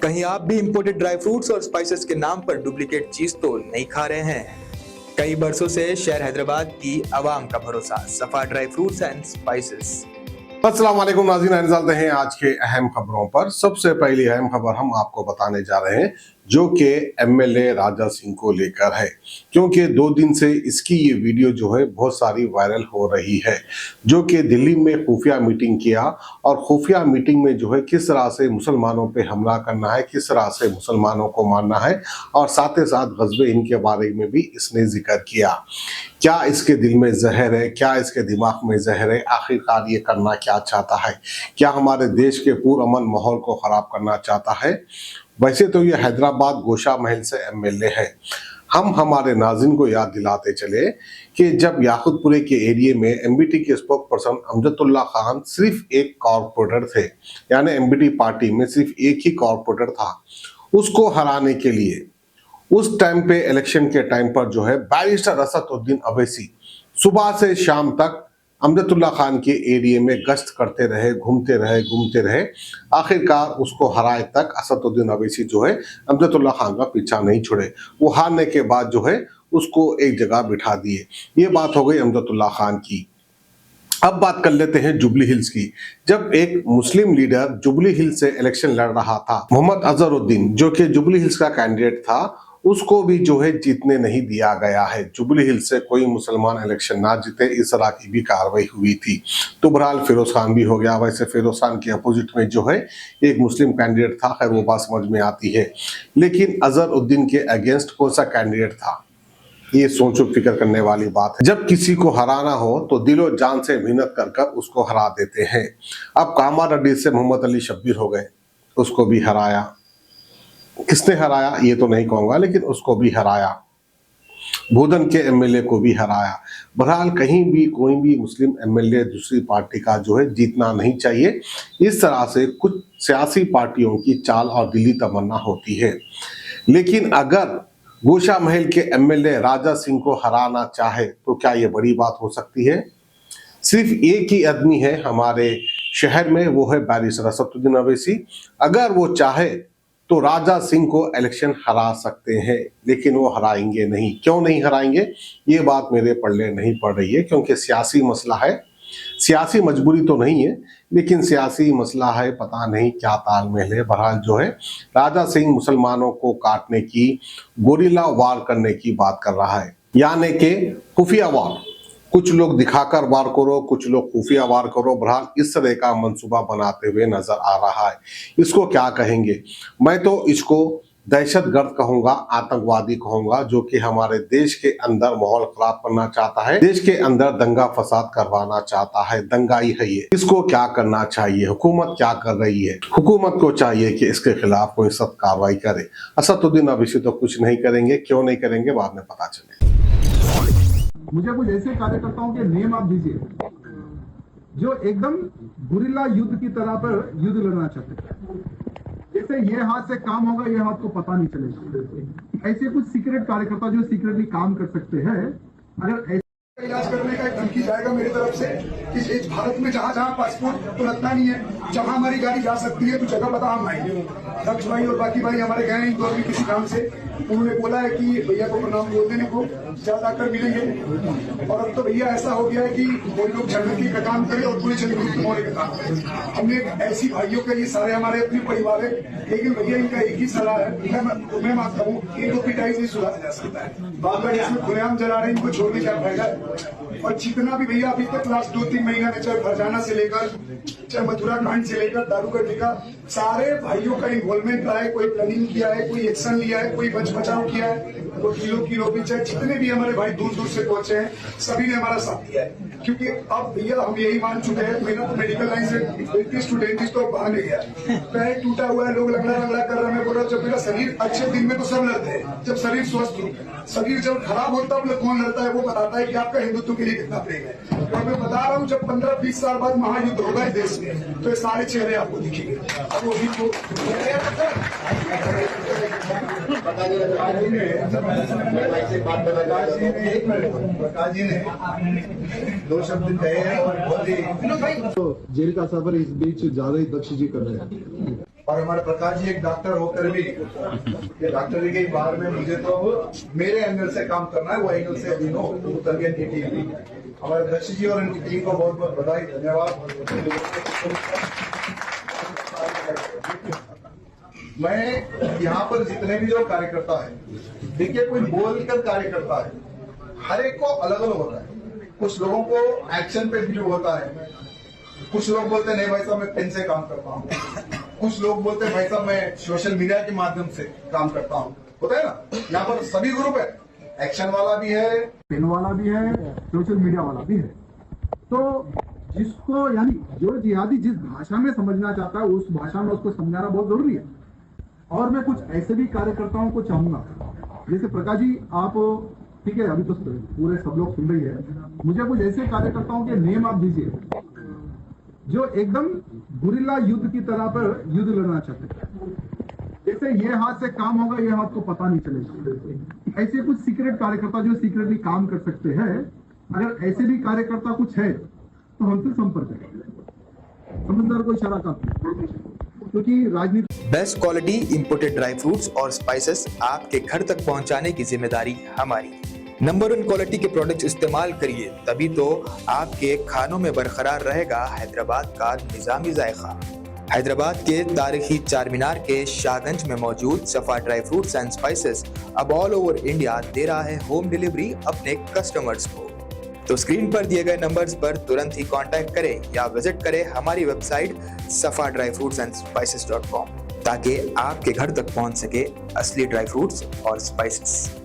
कहीं आप भी इंपोर्टेड ड्राई फ्रूट्स और स्पाइसेस के नाम पर डुप्लीकेट चीज तो नहीं खा रहे हैं? कई बरसों से शहर हैदराबाद की आवाम का भरोसा सफा ड्राई फ्रूट्स एंड स्पाइसेस। अस्सलाम वालेकुम नाज़रीन, चलते हैं आज के अहम खबरों पर। सबसे पहली अहम खबर हम आपको बताने जा रहे हैं जो कि एमएलए राजा सिंह को लेकर है, क्योंकि 2 दिन से इसकी ये वीडियो जो है बहुत सारी वायरल हो रही है, जो कि दिल्ली में खुफिया मीटिंग किया और खुफिया मीटिंग में जो है किस तरह से मुसलमानों पे हमला करना है, किस तरह से मुसलमानों को मारना है और साथ ही साथ ग़ज़वे इनके बारे में भी इसने जिक्र किया। क्या इसके दिल में जहर है, क्या इसके दिमाग में जहर है, आखिरकार ये करना क्या चाहता है? क्या हमारे देश के पुरअमन माहौल को ख़राब करना चाहता है? वैसे तो ये हैदराबाद गोशा महल से एमएलए है। हम हमारे नाज़रीन को याद दिलाते चले कि जब याकूतपुरे के एरिया में एमबीटी के स्पोक पर्सन अमजदुल्ला खान सिर्फ एक कॉर्पोरेटर थे, यानी एमबीटी पार्टी में सिर्फ एक ही कॉर्पोरेटर था। उसको हराने के लिए उस टाइम पे इलेक्शन के टाइम पर जो है बैरिस्टर असदुद्दीन अवैसी सुबह से शाम तक अमजदुल्ला खान के एरिया में गश्त करते रहे, घूमते रहे। आखिरकार उसको हराए तक असदुद्दीन अवैसी जो है अमजदुल्ला खान का पीछा नहीं छोड़े। वो हारने के बाद जो है उसको एक जगह बिठा दिए। ये बात हो गई अमजदुल्ला खान की। अब बात कर लेते हैं जुबली हिल्स की। जब एक मुस्लिम लीडर जुबली हिल्स से इलेक्शन लड़ रहा था, मोहम्मद अजहरुद्दीन, जो कि जुबली हिल्स का कैंडिडेट था, उसको भी जो है जीतने नहीं दिया गया है। जुबली हिल्स से कोई मुसलमान इलेक्शन ना जीते, इस तरह की भी कार्रवाई हुई थी। तो बहरहाल फिरोज खान भी हो गया। वैसे फिरोज खान के अपोजिट में जो है एक मुस्लिम कैंडिडेट था, खैर वो बात समझ में आती है, लेकिन अजहरुद्दीन के अगेंस्ट कौन सा कैंडिडेट था, ये सोचो फिक्र करने वाली बात है। जब किसी को हराना हो तो दिलो जान से मेहनत कर कर उसको हरा देते हैं। अब कामारेड्डी से मोहम्मद अली शब्बीर हो गए, उसको भी हराया। किसने हराया ये तो नहीं कहूंगा, लेकिन उसको भी हराया। बोधन के एमएलए को भी हराया। बहरहाल कहीं भी कोई भी मुस्लिम एमएलए दूसरी पार्टी का जो है जीतना नहीं चाहिए। इस तरह से कुछ सियासी पार्टियों की चाल और दिली तमन्ना होती है। लेकिन अगर गोशा महल के एमएलए राजा सिंह को हराना चाहे तो क्या ये बड़ी बात हो सकती है? सिर्फ एक ही आदमी है हमारे शहर में, वो है बैरिस्टर असदुद्दीन अवैसी। अगर वो चाहे तो राजा सिंह को इलेक्शन हरा सकते हैं, लेकिन वो हराएंगे नहीं। क्यों नहीं हराएंगे? ये बात मेरे पल्ले नहीं पड़ रही है, क्योंकि सियासी मसला है। सियासी मजबूरी तो नहीं है, लेकिन सियासी मसला है, पता नहीं क्या तालमेल है। बहरहाल जो है राजा सिंह मुसलमानों को काटने की, गोरिल्ला वार करने की बात कर रहा है, यानी कि खुफिया वार। कुछ लोग दिखाकर वार करो, कुछ लोग खुफिया वार करो। बहरहाल इस तरह का मंसूबा बनाते हुए नजर आ रहा है। इसको क्या कहेंगे? मैं तो इसको दहशतगर्द कहूंगा, आतंकवादी कहूंगा, जो कि हमारे देश के अंदर माहौल खराब करना चाहता है, देश के अंदर दंगा फसाद करवाना चाहता है। दंगाई है ये। इसको क्या करना चाहिए? हुकूमत क्या कर रही है? हुकूमत को चाहिए कि इसके खिलाफ कोई सख्त कार्रवाई करे। असदुद्दीन अवैसी तो कुछ नहीं करेंगे। क्यों नहीं करेंगे बाद में पता चले। मुझे कुछ ऐसे कार्यकर्ताओं के नेम आप दीजिए जो एकदम गुरिल्ला युद्ध की तरह पर युद्ध लड़ना चाहते हैं। जैसे ये हाथ से काम होगा, ये हाथ को पता नहीं चलेगा। ऐसे कुछ सीक्रेट कार्यकर्ता जो सीक्रेटली काम कर सकते हैं, अगर इलाज करने का एक धमकी जाएगा मेरी तरफ से कि इस भारत में जहाँ जहाँ पासपोर्ट तो लगता नहीं है, जहाँ हमारी गाड़ी जा सकती है तो जगह बता हम आएंगे। दक्ष भाई और बाकी भाई हमारे गए हैं भी किसी काम से, उन्होंने बोला है कि भैया को प्रणाम बोल देने को, ज्यादा आकर मिलेंगे। और अब तो भैया ऐसा हो गया है कि वो लोग झंडकी का काम करे और पूरे चंद्रगुप्त मौर्य का काम करे। हमने ऐसी भाइयों का, ये सारे हमारे अपने परिवार है, लेकिन भैया इनका एक ही सलाह है, मैं मानता हूँ इनको पिटाई से सुधारा जा सकता है। बाबा इसमें खुलेआम जला रहे हैं, इनको छोड़ने क्या फायदा? और जितना भी भैया अभी तक लास्ट 2-3 महीना में, चाहे फरजाना से लेकर, चाहे मथुरा कांड से लेकर, दारू का ठेका, सारे भाइयों का इन्वॉल्वमेंट रहा है। कोई प्लानिंग किया है, कोई एक्शन लिया है, कोई बच बचाव किया है, कोई किलो भी, चाहे जितने भी हमारे भाई दूर दूर से पहुंचे हैं, सभी ने हमारा साथ दिया है। क्योंकि अब भैया हम यही मान चुके हैं, मेरा तो मेडिकल लाइन से स्टूडेंट तो बाहर नहीं गया, पैर टूटा हुआ है, लोग लंगड़ा कर रहे हैं। मैं बोल रहा हूँ जब मेरा शरीर अच्छे दिन में तो सब लड़ते हैं, जब शरीर स्वस्थ हो, शरीर जब खराब होता है कौन लड़ता है? वो बताता है कि आपका हिंदुत्व के लिए कितना प्रेम है। तो मैं बता रहा हूँ जब 15-20 साल बाद महायुद्ध होगा इस देश में, तो ये सारे चेहरे आपको दिखेंगे। अब वो भी प्रकाश जी ने 2 शब्द कहे हैं और बहुत ही तो जेल का सफर इस बीच ज्यादा ही दक्ष जी कर रहे हैं। और हमारे प्रकाश जी एक डॉक्टर होकर भी ये डॉक्टरी के बाहर में मुझे तो मेरे एंगल से काम करना है, वो एंगल से अभी नो उतर की टीम हमारे दक्ष जी और इनकी टीम को बहुत बहुत बधाई, धन्यवाद। मैं यहाँ पर जितने भी जो कार्यकर्ता है, देखिए कोई बोलकर कार्यकर्ता है, हर एक को अलग अलग होता है। कुछ लोगों को एक्शन पे बिलीव होता है, कुछ लोग बोलते हैं नहीं भाई साहब मैं पेन से काम करता हूँ, कुछ लोग बोलते हैं भाई साहब मैं सोशल मीडिया के माध्यम से काम करता हूँ, होता है ना। यहाँ पर सभी ग्रुप है, एक्शन वाला भी है, पेन वाला भी है, सोशल मीडिया वाला भी है। तो जिसको यानी जो जिहादी जिस भाषा में समझना चाहता है उस भाषा में उसको समझाना बहुत जरूरी है। और मैं कुछ ऐसे भी कार्यकर्ताओं को चाहूंगा, जैसे प्रकाश जी आप ठीक है अभी तो पूरे सब लोग सुन रही है, मुझे कुछ ऐसे कार्यकर्ताओं के नेम आप दीजिए जो एकदम गुरिल्ला युद्ध की तरह पर युद्ध लड़ना चाहते हैं। जैसे ये हाथ से काम होगा ये हाथ को पता नहीं चलेगा। ऐसे कुछ सीक्रेट कार्यकर्ता जो सीक्रेटली काम कर सकते हैं, अगर ऐसे भी कार्यकर्ता कुछ है तो हमसे संपर्क करें। समझदार को इशारा काफी, क्योंकि राजनीति best quality imported dry fruits और स्पाइसेस आपके घर तक पहुंचाने की जिम्मेदारी हमारी। नंबर 1 क्वालिटी के प्रोडक्ट्स इस्तेमाल करिए, तभी तो आपके खानों में बरकरार रहेगा हैदराबाद का निजामी जायका। हैदराबाद के तारीखी चार मीनार के शाहगंज में मौजूद सफा ड्राई फ्रूट्स एंड स्पाइसेस अब ऑल ओवर इंडिया दे रहा है होम डिलीवरी अपने कस्टमर्स को। तो स्क्रीन पर दिए गए नंबर्स पर तुरंत ही कांटेक्ट करें या विजिट करें हमारी वेबसाइट safadryfruitsandsspices.com ताकि आपके घर तक पहुंच सके असली ड्राई फ्रूट्स और स्पाइसेस।